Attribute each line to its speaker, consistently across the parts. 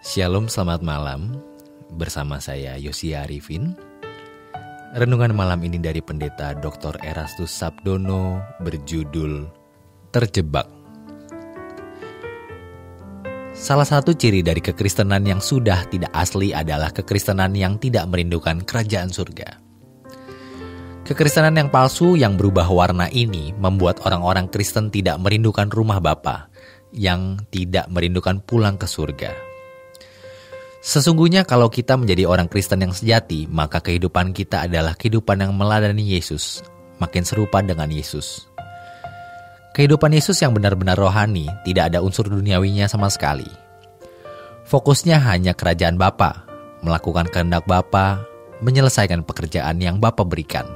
Speaker 1: Shalom, selamat malam. Bersama saya Yosia Arifin. Renungan malam ini dari Pendeta Dr. Erastus Sabdono berjudul Terjebak. Salah satu ciri dari kekristenan yang sudah tidak asli adalah kekristenan yang tidak merindukan kerajaan surga. Kekristenan yang palsu yang berubah warna ini membuat orang-orang Kristen tidak merindukan rumah Bapa, yang tidak merindukan pulang ke surga. Sesungguhnya kalau kita menjadi orang Kristen yang sejati, maka kehidupan kita adalah kehidupan yang meladani Yesus, makin serupa dengan Yesus. Kehidupan Yesus yang benar-benar rohani, tidak ada unsur duniawinya sama sekali. Fokusnya hanya kerajaan Bapa, melakukan kehendak Bapa, menyelesaikan pekerjaan yang Bapa berikan.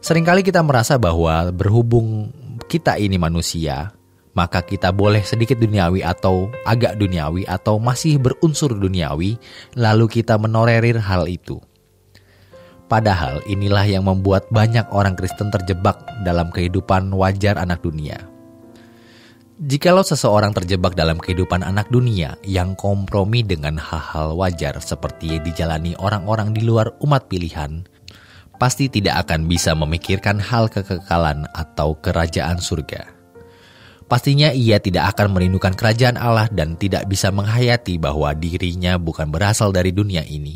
Speaker 1: Seringkali kita merasa bahwa berhubung kita ini manusia, maka kita boleh sedikit duniawi atau agak duniawi atau masih berunsur duniawi, lalu kita menolerir hal itu. Padahal inilah yang membuat banyak orang Kristen terjebak dalam kehidupan wajar anak dunia. Jikalau seseorang terjebak dalam kehidupan anak dunia yang kompromi dengan hal-hal wajar seperti yang dijalani orang-orang di luar umat pilihan, pasti tidak akan bisa memikirkan hal kekekalan atau kerajaan surga. Pastinya ia tidak akan merindukan kerajaan Allah dan tidak bisa menghayati bahwa dirinya bukan berasal dari dunia ini.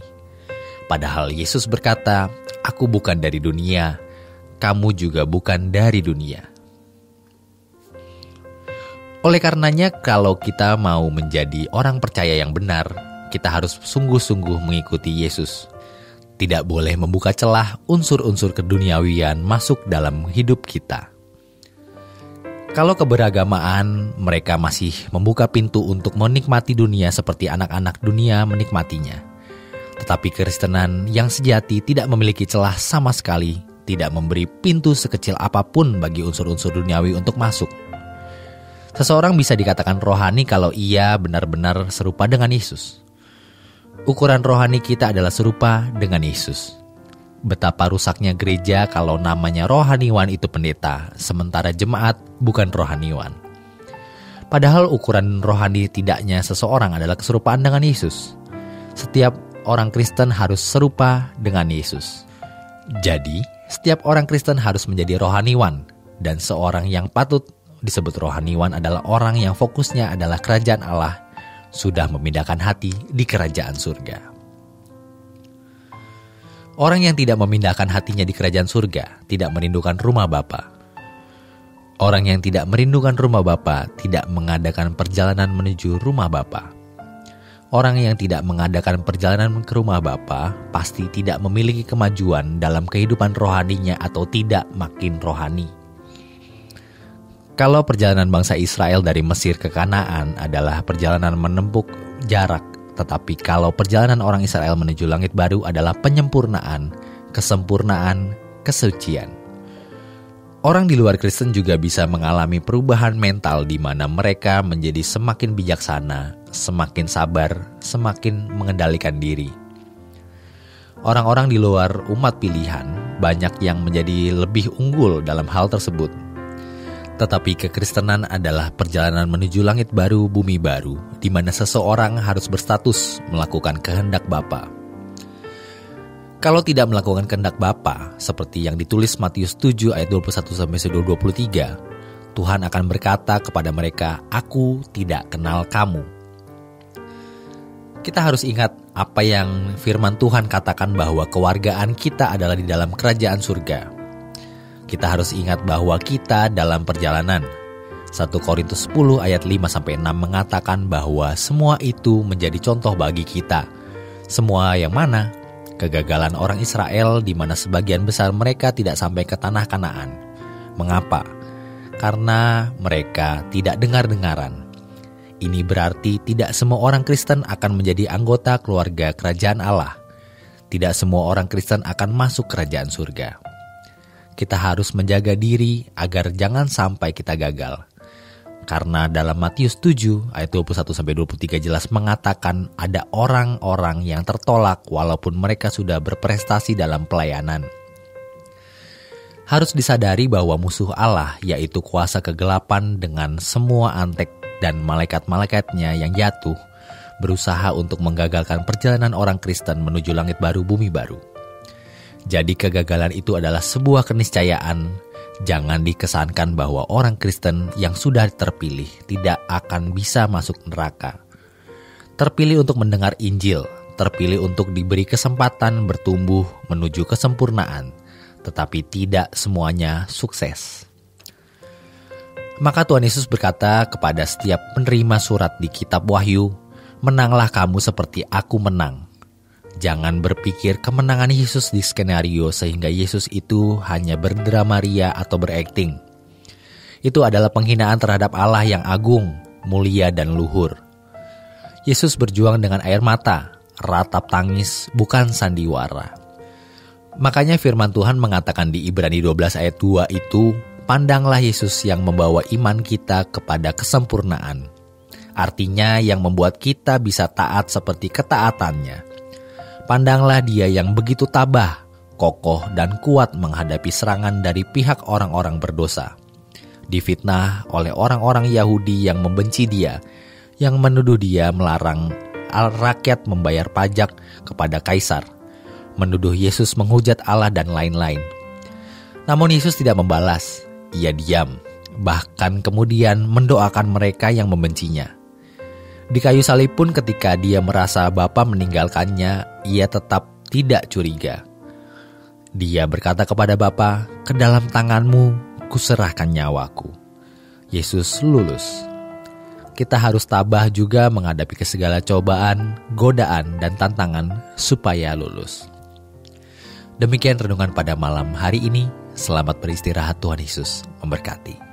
Speaker 1: Padahal Yesus berkata, "Aku bukan dari dunia, kamu juga bukan dari dunia." Oleh karenanya, kalau kita mau menjadi orang percaya yang benar, kita harus sungguh-sungguh mengikuti Yesus. Tidak boleh membuka celah unsur-unsur keduniawian masuk dalam hidup kita. Kalau keberagamaan, mereka masih membuka pintu untuk menikmati dunia seperti anak-anak dunia menikmatinya. Tetapi kekristenan yang sejati tidak memiliki celah sama sekali, tidak memberi pintu sekecil apapun bagi unsur-unsur duniawi untuk masuk. Seseorang bisa dikatakan rohani kalau ia benar-benar serupa dengan Yesus. Ukuran rohani kita adalah serupa dengan Yesus. Betapa rusaknya gereja kalau namanya rohaniwan itu pendeta, sementara jemaat bukan rohaniwan. Padahal ukuran rohani tidaknya seseorang adalah keserupaan dengan Yesus. Setiap orang Kristen harus serupa dengan Yesus. Jadi, setiap orang Kristen harus menjadi rohaniwan, dan seorang yang patut disebut rohaniwan adalah orang yang fokusnya adalah kerajaan Allah, sudah memindahkan hati di kerajaan surga. Orang yang tidak memindahkan hatinya di kerajaan surga tidak merindukan rumah Bapa. Orang yang tidak merindukan rumah Bapa tidak mengadakan perjalanan menuju rumah Bapa. Orang yang tidak mengadakan perjalanan ke rumah Bapa pasti tidak memiliki kemajuan dalam kehidupan rohaninya atau tidak makin rohani. Kalau perjalanan bangsa Israel dari Mesir ke Kanaan adalah perjalanan menempuh jarak, tetapi kalau perjalanan orang Israel menuju langit baru adalah penyempurnaan, kesempurnaan, kesucian. Orang di luar Kristen juga bisa mengalami perubahan mental di mana mereka menjadi semakin bijaksana, semakin sabar, semakin mengendalikan diri. Orang-orang di luar umat pilihan banyak yang menjadi lebih unggul dalam hal tersebut. Tetapi kekristenan adalah perjalanan menuju langit baru, bumi baru, di mana seseorang harus berstatus melakukan kehendak Bapa. Kalau tidak melakukan kehendak Bapa, seperti yang ditulis Matius 7 ayat 21-23, Tuhan akan berkata kepada mereka, "Aku tidak kenal kamu." Kita harus ingat apa yang firman Tuhan katakan bahwa kewargaan kita adalah di dalam kerajaan surga. Kita harus ingat bahwa kita dalam perjalanan. 1 Korintus 10 ayat 5-6 mengatakan bahwa semua itu menjadi contoh bagi kita. Semua yang mana? Kegagalan orang Israel di mana sebagian besar mereka tidak sampai ke tanah Kanaan. Mengapa? Karena mereka tidak dengar-dengaran. Ini berarti tidak semua orang Kristen akan menjadi anggota keluarga kerajaan Allah. Tidak semua orang Kristen akan masuk kerajaan surga. Kita harus menjaga diri agar jangan sampai kita gagal. Karena dalam Matius 7 ayat 21-23 jelas mengatakan ada orang-orang yang tertolak walaupun mereka sudah berprestasi dalam pelayanan. Harus disadari bahwa musuh Allah yaitu kuasa kegelapan dengan semua antek dan malaikat-malaikatnya yang jatuh berusaha untuk menggagalkan perjalanan orang Kristen menuju langit baru, bumi baru. Jadi kegagalan itu adalah sebuah keniscayaan. Jangan dikesankan bahwa orang Kristen yang sudah terpilih tidak akan bisa masuk neraka. Terpilih untuk mendengar Injil, terpilih untuk diberi kesempatan bertumbuh menuju kesempurnaan, tetapi tidak semuanya sukses. Maka Tuhan Yesus berkata kepada setiap penerima surat di kitab Wahyu, "Menanglah kamu seperti aku menang." Jangan berpikir kemenangan Yesus di skenario sehingga Yesus itu hanya berdrama ria atau berakting. Itu adalah penghinaan terhadap Allah yang agung, mulia, dan luhur. Yesus berjuang dengan air mata, ratap tangis, bukan sandiwara. Makanya firman Tuhan mengatakan di Ibrani 12 ayat 2 itu, "Pandanglah Yesus yang membawa iman kita kepada kesempurnaan." Artinya yang membuat kita bisa taat seperti ketaatannya. Pandanglah Dia yang begitu tabah, kokoh, dan kuat menghadapi serangan dari pihak orang-orang berdosa. Difitnah oleh orang-orang Yahudi yang membenci Dia, yang menuduh Dia melarang rakyat membayar pajak kepada kaisar, menuduh Yesus menghujat Allah, dan lain-lain. Namun Yesus tidak membalas, Ia diam, bahkan kemudian mendoakan mereka yang membencinya. Di kayu salib pun ketika Dia merasa Bapa meninggalkannya, Ia tetap tidak curiga. Dia berkata kepada Bapa, "Ke dalam tangan-Mu kuserahkan nyawaku." Yesus lulus. Kita harus tabah juga menghadapi segala cobaan, godaan, dan tantangan supaya lulus. Demikian renungan pada malam hari ini. Selamat beristirahat, Tuhan Yesus memberkati.